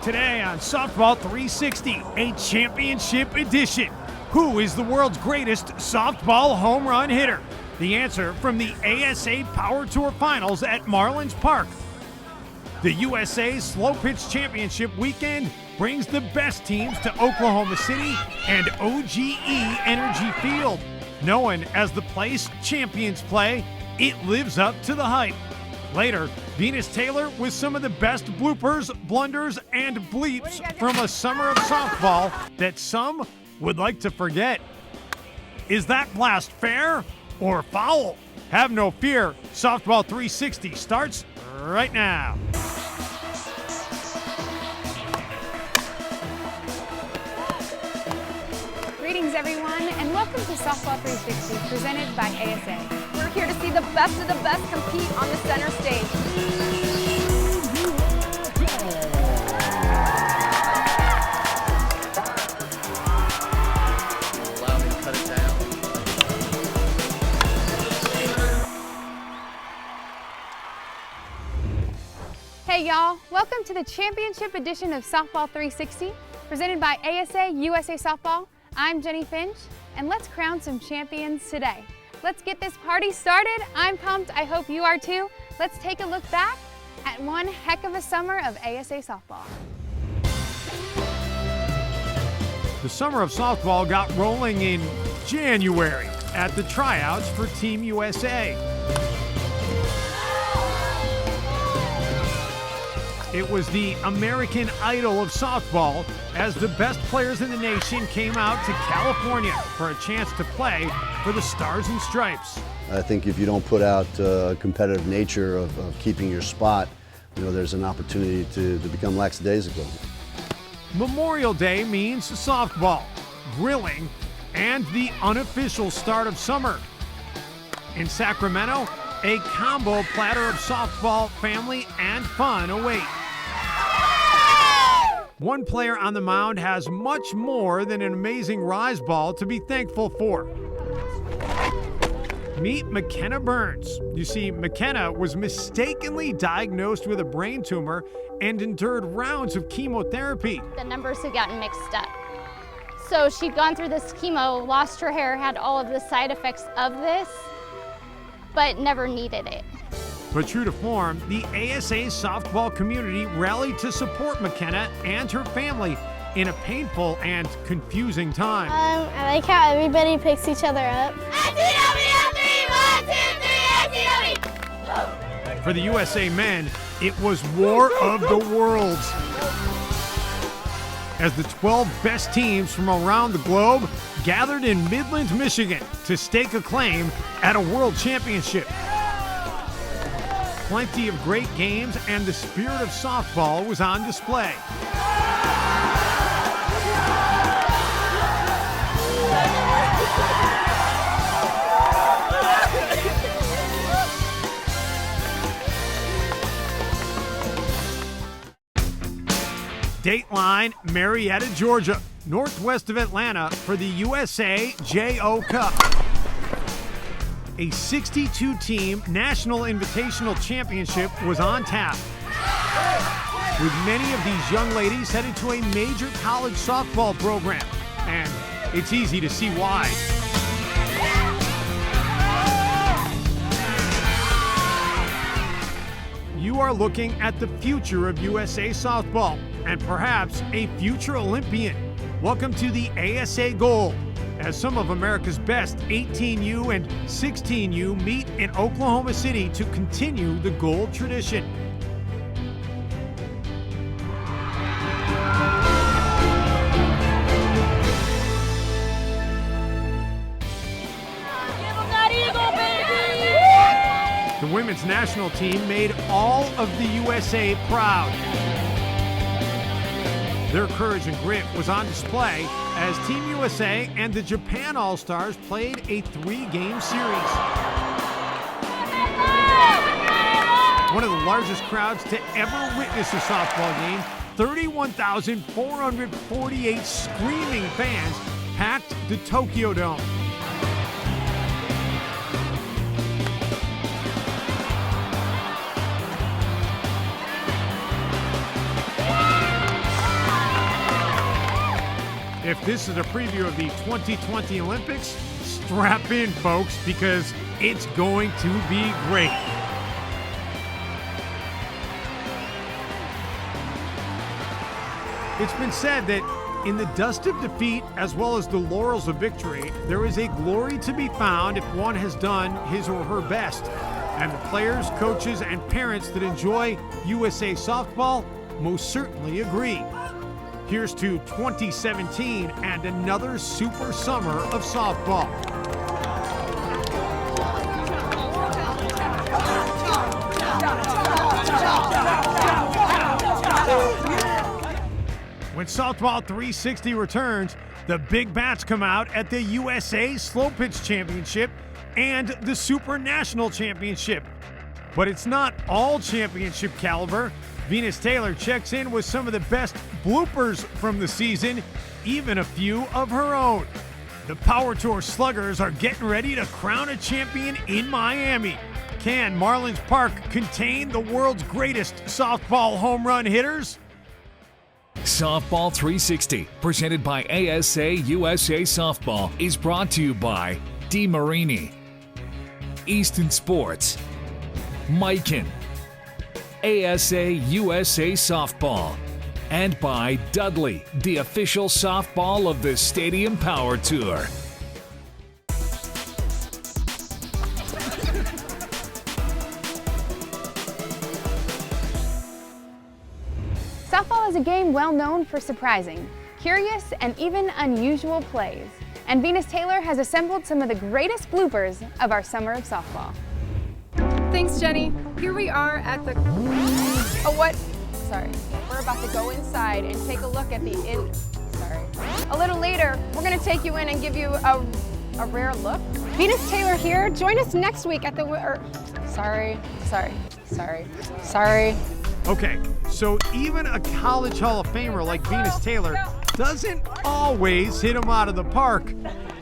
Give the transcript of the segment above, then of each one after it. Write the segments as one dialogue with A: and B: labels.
A: Today on Softball 360, a championship edition. Who is the world's greatest softball home run hitter? The answer from the ASA Power Tour Finals at Marlins Park. The USA Slow Pitch Championship weekend brings the best teams to Oklahoma City and OGE Energy Field. Known as the place champions play, it lives up to the hype. Later, Venus Taylor with some of the best bloopers, blunders, and bleeps from a summer of softball that some would like to forget. Is that blast fair or foul? Have no fear, Softball 360 starts right now.
B: Greetings everyone, and welcome to Softball 360 presented by ASA. We're here to see the best of the best compete on the center stage.
C: Allow me to cut it down.
B: Hey y'all, welcome to the championship edition of Softball 360 presented by ASA USA Softball. I'm Jennie Finch, and let's crown some champions today. Let's get this party started. I'm pumped, I hope you are too. Let's take a look back at one heck of a summer of ASA softball.
A: The summer of softball got rolling in January at the tryouts for Team USA. It was the American Idol of softball as the best players in the nation came out to California for a chance to play for the Stars and Stripes.
D: I think if you don't put out a competitive nature of keeping your spot, there's an opportunity to become lackadaisical.
A: Memorial Day means softball, grilling, and the unofficial start of summer. In Sacramento, a combo platter of softball, family, and fun await. One player on the mound has much more than an amazing rise ball to be thankful for. Meet McKenna Burns. You see, McKenna was mistakenly diagnosed with a brain tumor and endured rounds of chemotherapy.
E: The numbers had gotten mixed up. So she'd gone through this chemo, lost her hair, had all of the side effects of this, but never needed it.
A: But true to form, the ASA softball community rallied to support McKenna and her family in a painful and confusing time.
F: I like how everybody picks each other up.
A: For the USA men, it was War of the Worlds, as the 12 best teams from around the globe gathered in Midland, Michigan to stake a claim at a world championship. Plenty of great games and the spirit of softball was on display. Dateline, Marietta, Georgia, northwest of Atlanta for the USA JO Cup. A 62-team National Invitational Championship was on tap, with many of these young ladies headed to a major college softball program, and it's easy to see why. You are looking at the future of USA softball, and perhaps a future Olympian. Welcome to the ASA Gold, as some of America's best 18U and 16U meet in Oklahoma City to continue the gold tradition. The women's national team made all of the USA proud. Their courage and grit was on display as Team USA and the Japan All-Stars played a 3-game series. One of the largest crowds to ever witness a softball game, 31,448 screaming fans packed the Tokyo Dome. If this is a preview of the 2020 Olympics, strap in, folks, because it's going to be great. It's been said that in the dust of defeat, as well as the laurels of victory, there is a glory to be found if one has done his or her best. And the players, coaches, and parents that enjoy USA softball most certainly agree. Here's to 2017 and another super summer of softball. When Softball 360 returns, the big bats come out at the USA Slow Pitch Championship and the Super National Championship. But it's not all championship caliber. Venus Taylor checks in with some of the best bloopers from the season, even a few of her own. The Power Tour Sluggers are getting ready to crown a champion in Miami. Can Marlins Park contain the world's greatest softball home run hitters?
G: Softball 360, presented by ASA USA Softball, is brought to you by DeMarini, Easton Sports, Mikan, ASA USA Softball, and by Dudley, the official softball of the Stadium Power Tour.
B: Softball is a game well known for surprising, curious, and even unusual plays. And Venus Taylor has assembled some of the greatest bloopers of our summer of softball.
H: Thanks, Jenny. Here we are at the... Oh, what? Sorry. We're about to go inside and take a look at the Sorry. A little later, we're going to take you in and give you a rare look. Venus Taylor here. Join us next week at the... Sorry.
A: Okay, so even a college Hall of Famer like Venus Taylor doesn't always hit them out of the park.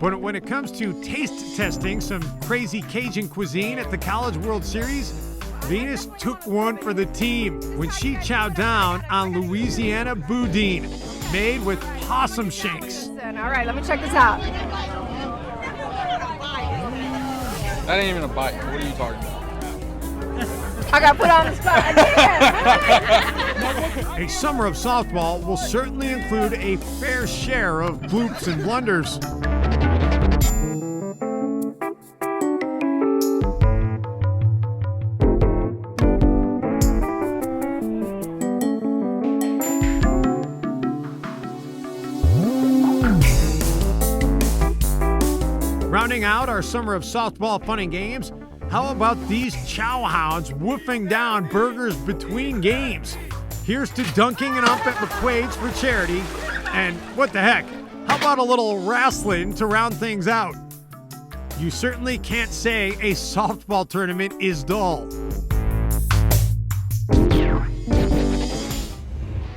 A: But when it comes to taste testing some crazy Cajun cuisine at the College World Series, Venus took one for the team when she chowed down on Louisiana boudin, made with possum shanks.
H: All right, let me check this out.
C: That ain't even a bite. What are you talking about?
H: I got put on the spot again.
A: A summer of softball will certainly include a fair share of bloops and blunders. Rounding out our summer of softball fun and games, how about these chow hounds woofing down burgers between games? Here's to dunking and up at McQuaid's for charity. And what the heck, how about a little wrestling to round things out? You certainly can't say a softball tournament is dull.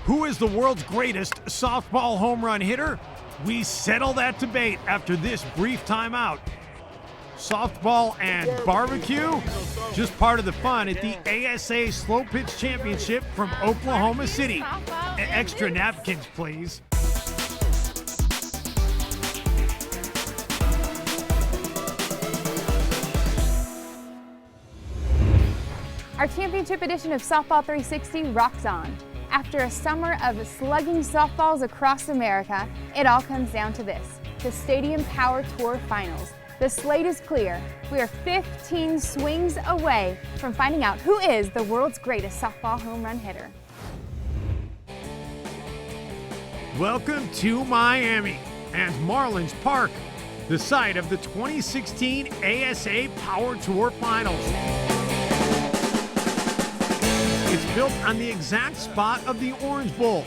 A: Who is the world's greatest softball home run hitter? We settle that debate after this brief timeout. Softball and barbecue? Just part of the fun at the ASA Slow Pitch Championship from Oklahoma City. Extra napkins, please.
B: Our championship edition of Softball 360 rocks on. After a summer of slugging softballs across America, it all comes down to this, the Stadium Power Tour Finals. The slate is clear. We are 15 swings away from finding out who is the world's greatest softball home run hitter.
A: Welcome to Miami and Marlins Park, the site of the 2016 ASA Power Tour Finals. It's built on the exact spot of the Orange Bowl,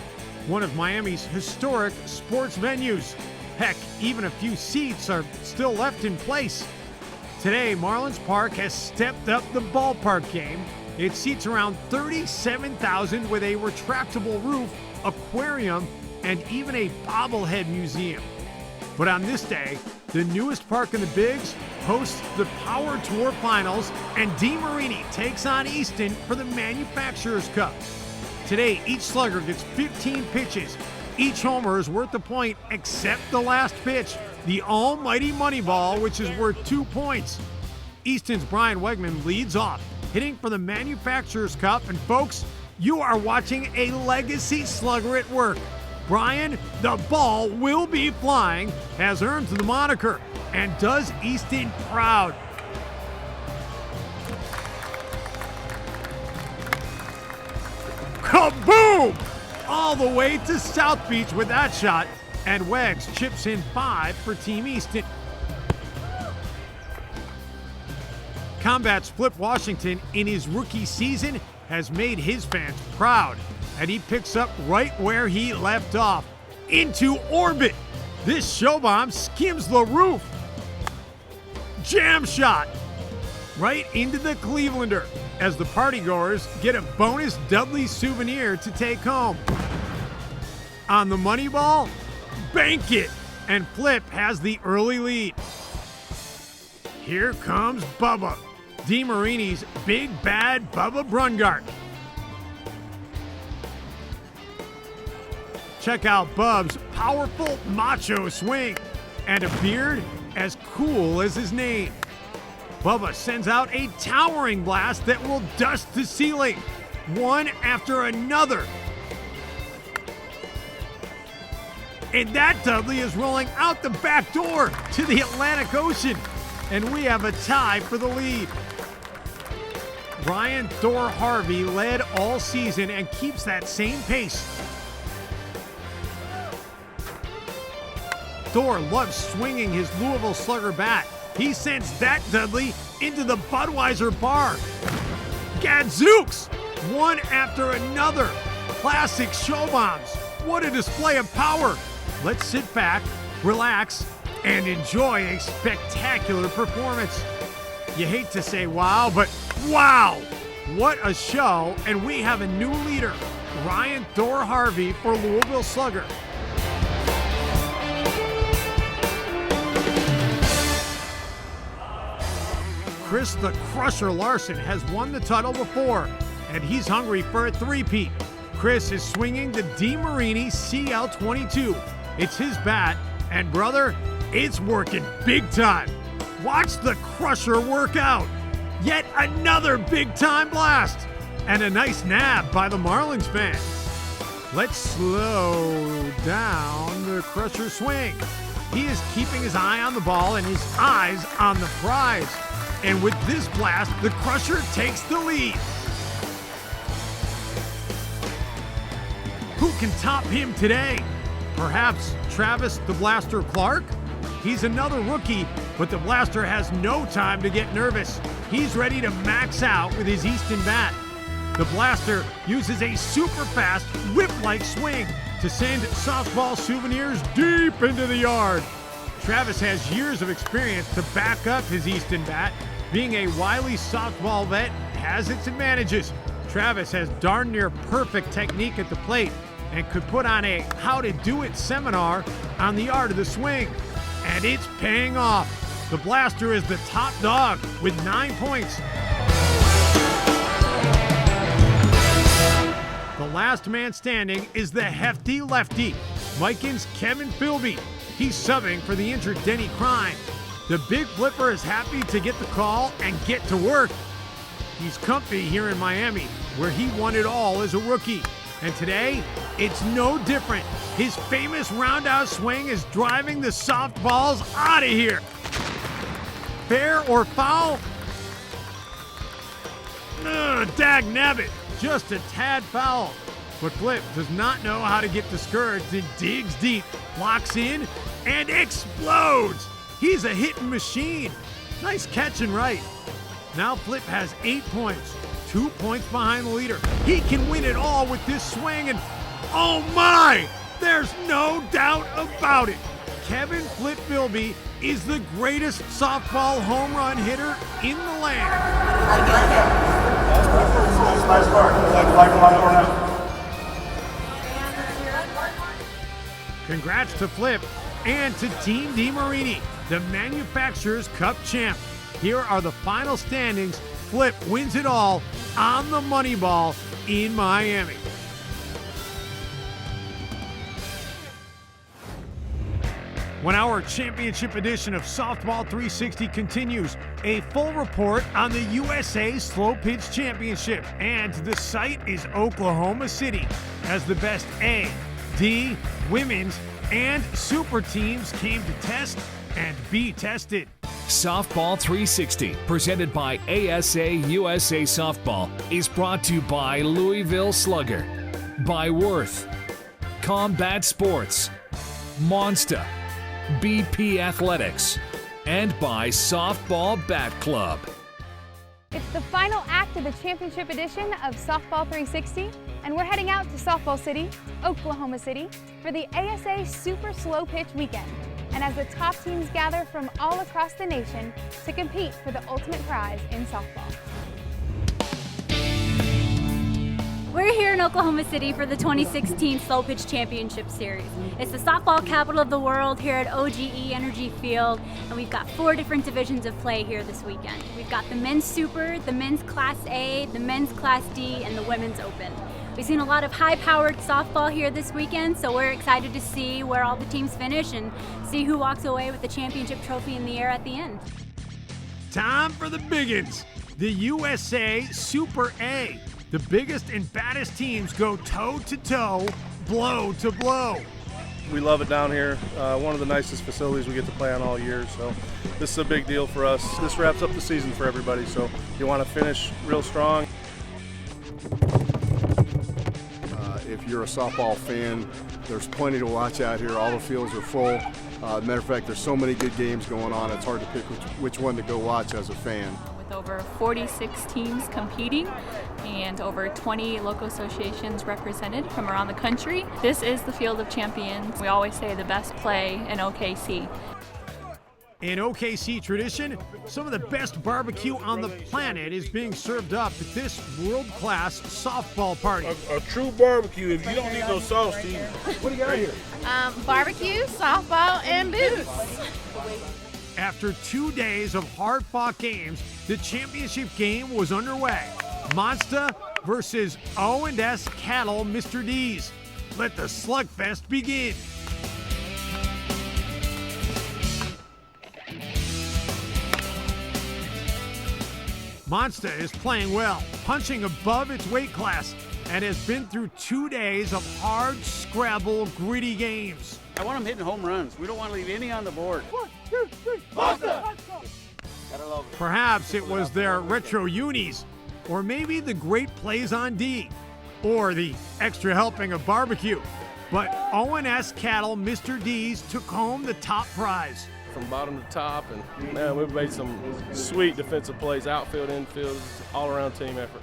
A: one of Miami's historic sports venues. Heck, even a few seats are still left in place. Today, Marlins Park has stepped up the ballpark game. It seats around 37,000 with a retractable roof, aquarium, and even a bobblehead museum. But on this day, the newest park in the Bigs hosts the Power Tour Finals, and DeMarini takes on Easton for the Manufacturers Cup. Today, each slugger gets 15 pitches. Each homer is worth a point except the last pitch, the almighty money ball, which is worth 2 points. Easton's Brian Wegman leads off, hitting for the Manufacturers Cup. And folks, you are watching a legacy slugger at work. Brian, the ball will be flying, has earned the moniker and does Easton proud. Kaboom! All the way to South Beach with that shot, and Wegs chips in 5 for Team Easton. Combat's Flip Washington in his rookie season has made his fans proud, and he picks up right where he left off, into orbit. This show bomb skims the roof. Jam shot right into the Clevelander as the partygoers get a bonus Dudley souvenir to take home. On the money ball, bank it, and Flip has the early lead. Here comes Bubba, DeMarini's big bad Bubba Brungart. Check out Bub's powerful macho swing and a beard as cool as his name. Bubba sends out a towering blast that will dust the ceiling, one after another. And that Dudley is rolling out the back door to the Atlantic Ocean, and we have a tie for the lead. Ryan Thor Harvey led all season and keeps that same pace. Thor loves swinging his Louisville Slugger bat. He sends that Dudley into the Budweiser bar. Gadzooks! One after another. Classic show bombs. What a display of power. Let's sit back, relax, and enjoy a spectacular performance. You hate to say wow, but wow! What a show, and we have a new leader, Ryan Thor Harvey for Louisville Slugger. Chris the Crusher Larson has won the title before, and he's hungry for a three-peat. Chris is swinging the DeMarini CL22. It's his bat, and brother, it's working big time. Watch the Crusher work out. Yet another big-time blast, and a nice nab by the Marlins fan. Let's slow down the Crusher swing. He is keeping his eye on the ball and his eyes on the prize. And with this blast, the Crusher takes the lead. Who can top him today? Perhaps Travis the Blaster Clark? He's another rookie, but the Blaster has no time to get nervous. He's ready to max out with his Easton bat. The Blaster uses a super fast whip-like swing to send softball souvenirs deep into the yard. Travis has years of experience to back up his Easton bat. Being a wily softball vet has its advantages. Travis has darn near perfect technique at the plate and could put on a how-to-do-it seminar on the art of the swing. And it's paying off. The Blaster is the top dog with 9 points. The last man standing is the hefty lefty, Mikan's Kevin Philby. He's subbing for the injured Denny Crime. The big flipper is happy to get the call and get to work. He's comfy here in Miami, where he won it all as a rookie. And today, it's no different. His famous roundhouse swing is driving the softballs out of here. Fair or foul? Dag nabbit, just a tad foul. But Flip does not know how to get discouraged and digs deep, locks in, and explodes. He's a hitting machine. Nice catch and right. Now Flip has 8 points, 2 points behind the leader. He can win it all with this swing, and oh my, there's no doubt about it. Kevin Flip Philby is the greatest softball home run hitter in the land. Congrats to Flip and to Team DeMarini, the Manufacturers Cup champ. Here are the final standings. Flip wins it all on the money ball in Miami. When our championship edition of Softball 360 continues, a full report on the USA Slow Pitch Championship, and the site is Oklahoma City, as the best A, D, women's, and super teams came to test and be tested.
G: Softball 360, presented by ASA USA Softball, is brought to you by Louisville Slugger, by Worth, Combat Sports, Monster, BP Athletics, and by Softball Bat Club.
B: It's the final act of the championship edition of Softball 360, and we're heading out to Softball City, Oklahoma City, for the ASA Super Slow Pitch Weekend. And as the top teams gather from all across the nation to compete for the ultimate prize in softball.
I: We're here in Oklahoma City for the 2016 Slow Pitch Championship Series. It's the softball capital of the world here at OGE Energy Field, and we've got 4 different divisions of play here this weekend. We've got the men's super, the men's Class A, the men's Class D, and the women's open. We've seen a lot of high-powered softball here this weekend, so we're excited to see where all the teams finish and see who walks away with the championship trophy in the air at the end.
A: Time for the biggins, the USA Super A. The biggest and baddest teams go toe-to-toe, blow-to-blow.
J: We love it down here. One of the nicest facilities we get to play on all year, so this is a big deal for us. This wraps up the season for everybody, so you want to finish real strong.
K: If you're a softball fan, there's plenty to watch out here. All the fields are full. Matter of fact, there's so many good games going on, it's hard to pick which one to go watch as a fan.
L: With over 46 teams competing and over 20 local associations represented from around the country, this is the field of champions. We always say the best play in OKC.
A: In OKC tradition, some of the best barbecue on the planet is being served up at this world-class softball party.
M: A true barbecue, if you don't need no sauce to eat. What do you got here?
N: Barbecue, softball, and boots.
A: After 2 days of hard-fought games, the championship game was underway. Monster versus O&S Cattle Mr. D's. Let the slugfest begin. Monster is playing well, punching above its weight class, and has been through 2 days of hard, scrabble, gritty games.
O: I want them hitting home runs. We don't want to leave any on the board.
N: 1, 2, 3, Monster!
A: Perhaps it was their retro unis, or maybe the great plays on D, or the extra helping of barbecue. But O&S Cattle Mr. D's took home the top prize.
J: From bottom to top, and man, we've made some sweet defensive plays, outfield, infield, all-around team effort.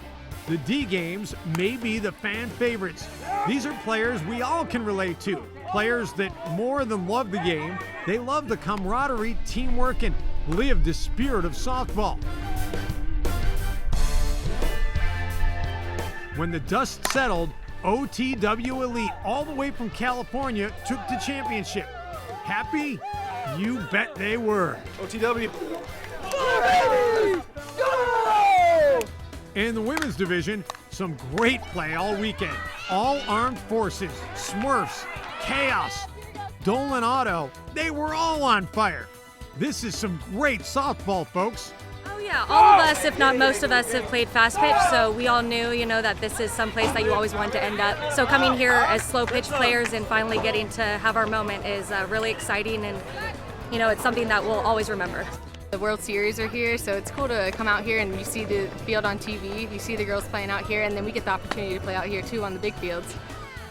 A: The D games may be the fan favorites. These are players we all can relate to. Players that more than love the game, they love the camaraderie, teamwork, and live the spirit of softball. When the dust settled, OTW Elite, all the way from California, took the championship. Happy? You bet they were.
J: OTW.
A: In the women's division, some great play all weekend. All Armed Forces, Smurfs, Chaos, Dolan Auto, they were all on fire. This is some great softball, folks.
P: Oh yeah, all of us, if not most of us, have played fast pitch, so we all knew, that this is some place that you always wanted to end up. So coming here as slow pitch players and finally getting to have our moment is really exciting, and it's something that we'll always remember.
Q: The World Series are here, so it's cool to come out here and you see the field on TV, you see the girls playing out here, and then we get the opportunity to play out here too on the big fields.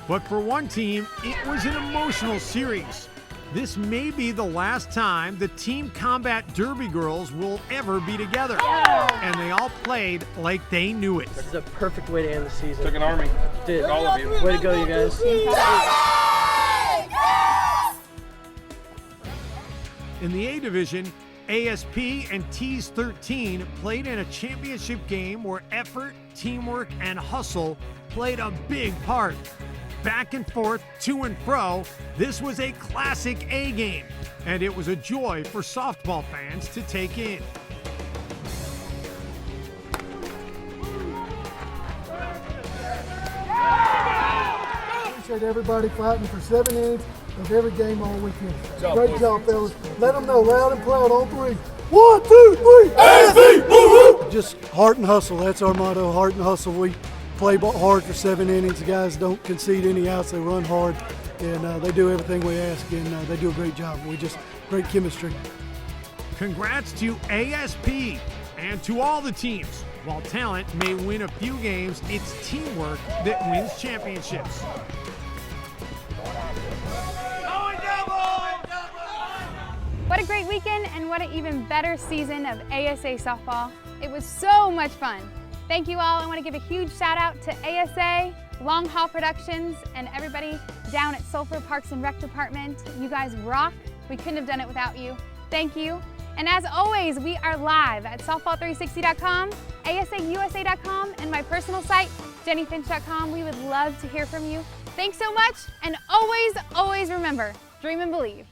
A: But for one team, it was an emotional series. This may be the last time the Team Combat Derby girls will ever be together. And they all played like they knew it.
R: This is a perfect way to end the season.
J: Took an army.
R: Did.
J: All of you.
R: Way to go, you guys.
A: In the A division, ASP and Tees 13 played in a championship game where effort, teamwork, and hustle played a big part. Back and forth, to and fro, this was a classic A game, and it was a joy for softball fans to take in.
S: appreciate everybody fighting for 7 innings of every game all weekend.
M: job,
S: Great
M: boys.
S: job, fellas. Let them know loud and proud on 3. 1, 2, 3.
M: ASA! Woo-hoo!
S: Just heart and hustle. That's our motto, heart and hustle. We play hard for 7 innings. The guys don't concede any outs. They run hard, and they do everything we ask, and they do a great job. Great chemistry.
A: Congrats to ASP and to all the teams. While talent may win a few games, it's teamwork that wins championships.
B: What a great weekend and what an even better season of ASA softball. It was so much fun. Thank you all. I want to give a huge shout out to ASA, Long Haul Productions, and everybody down at Sulphur Parks and Rec Department. You guys rock. We couldn't have done it without you. Thank you. And as always, we are live at softball360.com, asausa.com, and my personal site, jenniefinch.com. We would love to hear from you. Thanks so much, and always, always remember, dream and believe.